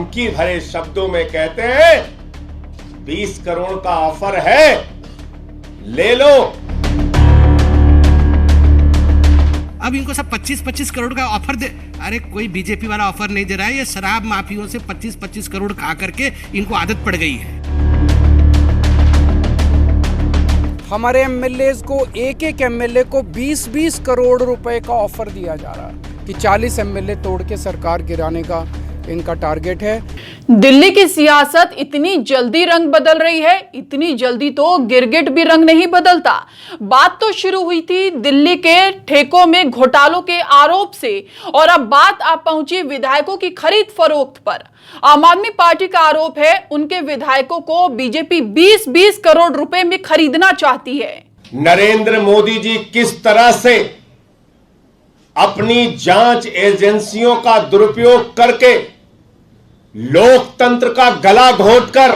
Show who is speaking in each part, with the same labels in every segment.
Speaker 1: धमकी भरे शब्दों में कहते हैं 20 करोड़ का ऑफर है, ले लो।
Speaker 2: अब इनको सब 25-25 करोड़ का ऑफर दे। अरे कोई बीजेपी वाला ऑफर नहीं दे रहा है, ये शराब माफियों से 25-25 करोड़ खा करके इनको आदत पड़ गई है।
Speaker 3: हमारे एमएलए को एक एमएलए को 20-20 करोड़ रुपए का ऑफर दिया जा रहा है कि 40 एमएलए तोड़ के सरकार गिराने का इनका टारगेट है।
Speaker 4: दिल्ली की सियासत इतनी जल्दी रंग बदल रही है, इतनी जल्दी तो गिरगिट भी रंग नहीं बदलता। बात तो शुरू हुई थी दिल्ली के ठेकों में घोटालों के आरोप से, और अब बात आप पहुंची विधायकों की खरीद फरोख्त पर। आम आदमी पार्टी का आरोप है उनके विधायकों को बीजेपी 20-20 करोड़ रुपए में खरीदना चाहती है।
Speaker 1: नरेंद्र मोदी जी किस तरह से अपनी जांच एजेंसियों का दुरुपयोग करके लोकतंत्र का गला घोटकर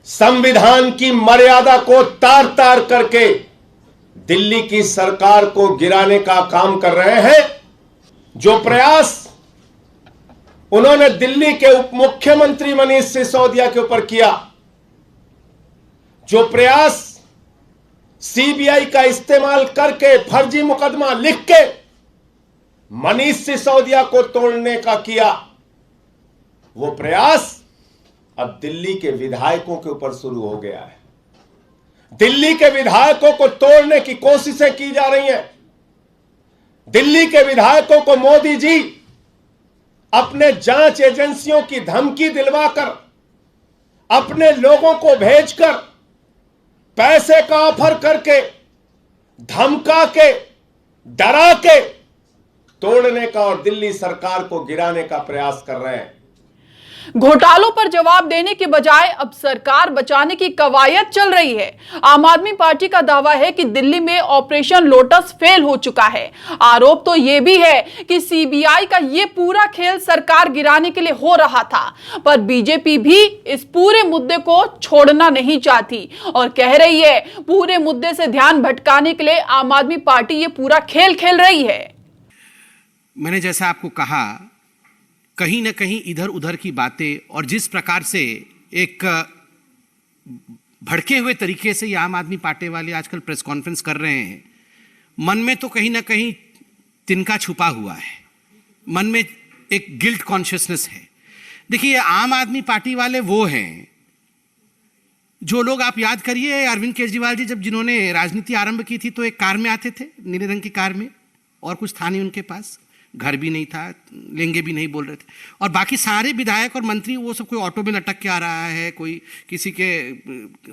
Speaker 1: संविधान की मर्यादा को तार तार करके दिल्ली की सरकार को गिराने का काम कर रहे हैं। जो प्रयास उन्होंने दिल्ली के उप मुख्यमंत्री मनीष सिसोदिया के ऊपर किया, जो प्रयास सीबीआई का इस्तेमाल करके फर्जी मुकदमा लिख के मनीष सिसोदिया को तोड़ने का किया, वो प्रयास अब दिल्ली के विधायकों के ऊपर शुरू हो गया है। दिल्ली के विधायकों को तोड़ने की कोशिशें की जा रही हैं। दिल्ली के विधायकों को मोदी जी अपने जांच एजेंसियों की धमकी दिलवाकर, अपने लोगों को भेजकर, पैसे का ऑफर करके, धमका के, डरा के तोड़ने का और दिल्ली सरकार को गिराने का प्रयास कर रहे हैं।
Speaker 4: घोटालों पर जवाब देने के बजाय अब सरकार बचाने की कवायद चल रही है। आम आदमी पार्टी का दावा है कि दिल्ली में ऑपरेशन लोटस फेल हो चुका है। आरोप तो यह भी है कि सीबीआई का यह पूरा खेल सरकार गिराने के लिए हो रहा था, पर बीजेपी भी इस पूरे मुद्दे को छोड़ना नहीं चाहती और कह रही है पूरे मुद्दे से ध्यान भटकाने के लिए आम आदमी पार्टी यह पूरा खेल खेल रही है।
Speaker 2: मैंने जैसा आपको कहा, कहीं ना कहीं इधर उधर की बातें और जिस प्रकार से एक भड़के हुए तरीके से ये आम आदमी पार्टी वाले आजकल प्रेस कॉन्फ्रेंस कर रहे हैं, मन में तो कहीं ना कहीं तिनका छुपा हुआ है, मन में एक गिल्ट कॉन्शियसनेस है। देखिए, आम आदमी पार्टी वाले वो हैं जो लोग, आप याद करिए अरविंद केजरीवाल जी जब जिन्होंने राजनीति आरंभ की थी तो एक कार में आते थे, नीले रंग की कार में, और कुछ था नहीं उनके पास, घर भी नहीं था, लेंगे भी नहीं बोल रहे थे। और बाकी सारे विधायक और मंत्री वो सब कोई ऑटो में लटक के आ रहा है, कोई किसी के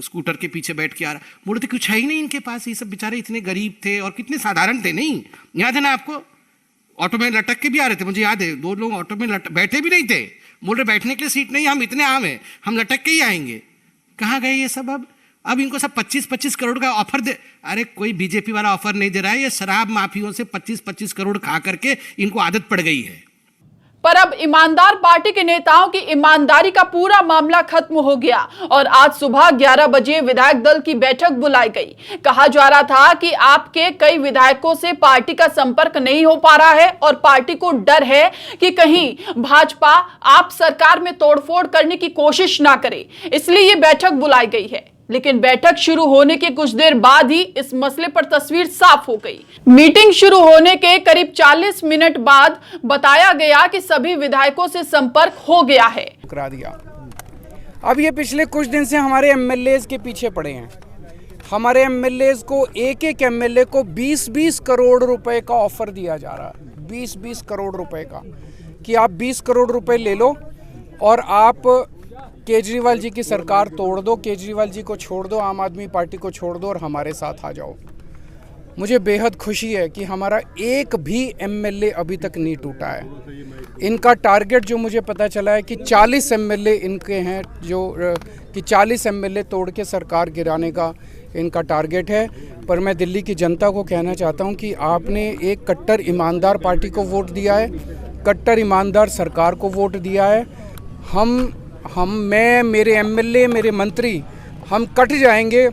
Speaker 2: स्कूटर के पीछे बैठ के आ रहा, बोलते कुछ है ही नहीं इनके पास। ये सब बेचारे इतने गरीब थे और कितने साधारण थे, नहीं याद है ना आपको? ऑटो में लटक के भी आ रहे थे, मुझे याद है 2 लोग ऑटो में बैठे भी नहीं थे, बोल रहे बैठने के लिए सीट नहीं, हम इतने आम हैं, हम लटक के ही आएंगे। कहाँ गए ये सब? अब इनको सब 25-25 करोड़ का ऑफर दे। अरे कोई बीजेपी वाला ऑफर नहीं दे रहा है, ये शराब माफियों से 25-25 करोड़ खा करके इनको आदत पड़ गई है।
Speaker 4: पर अब ईमानदार पार्टी के नेताओं की ईमानदारी का पूरा मामला खत्म हो गया और आज सुबह 11 बजे विधायक दल की बैठक बुलाई गई। कहा जा रहा था कि आपके कई विधायकों से पार्टी का संपर्क नहीं हो पा रहा है और पार्टी को डर है कि कहीं भाजपा आप सरकार में तोड़फोड़ करने की कोशिश ना करे, इसलिए ये बैठक बुलाई गई है। लेकिन बैठक शुरू होने के कुछ देर बाद ही इस मसले पर तस्वीर साफ हो गई। मीटिंग शुरू होने के करीब 40 मिनट बाद बताया गया कि सभी विधायकों से संपर्क हो गया है।
Speaker 3: करा दिया। अब ये पिछले कुछ दिन से हमारे एमएलए के पीछे पड़े हैं। हमारे एमएलए को एक एमएलए को 20-20 करोड़ रुपए का ऑफर दिया जा रहा है, 20-20 करोड़ रुपए का, कि आप 20 करोड़ रुपए ले लो और आप केजरीवाल जी की सरकार तोड़ दो, केजरीवाल जी को छोड़ दो, आम आदमी पार्टी को छोड़ दो और हमारे साथ आ जाओ। मुझे बेहद खुशी है कि हमारा एक भी एमएलए अभी तक नहीं टूटा है। इनका टारगेट जो मुझे पता चला है कि 40 एमएलए इनके हैं, जो कि 40 एमएलए तोड़ के सरकार गिराने का इनका टारगेट है। पर मैं दिल्ली की जनता को कहना चाहता हूं कि आपने एक कट्टर ईमानदार पार्टी को वोट दिया है, कट्टर ईमानदार सरकार को वोट दिया है। मैं, मेरे एमएलए, मेरे मंत्री, हम कट जाएंगे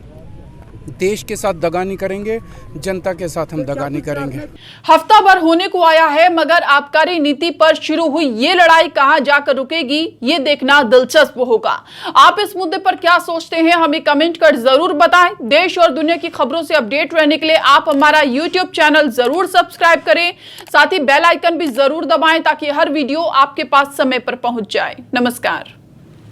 Speaker 3: देश के साथ दगा नहीं करेंगे, जनता के साथ हम दगा नहीं करेंगे।
Speaker 4: हफ्ता भर होने को आया है, मगर आबकारी नीति पर शुरू हुई ये लड़ाई कहां जाकर रुकेगी, ये देखना दिलचस्प होगा। आप इस मुद्दे पर क्या सोचते हैं, हमें कमेंट कर जरूर बताएं। देश और दुनिया की खबरों से अपडेट रहने के लिए आप हमारा YouTube चैनल जरूर सब्सक्राइब करें, साथ ही बेल आइकन भी जरूर दबाएं ताकि हर वीडियो आपके पास समय पर पहुंच जाए। नमस्कार।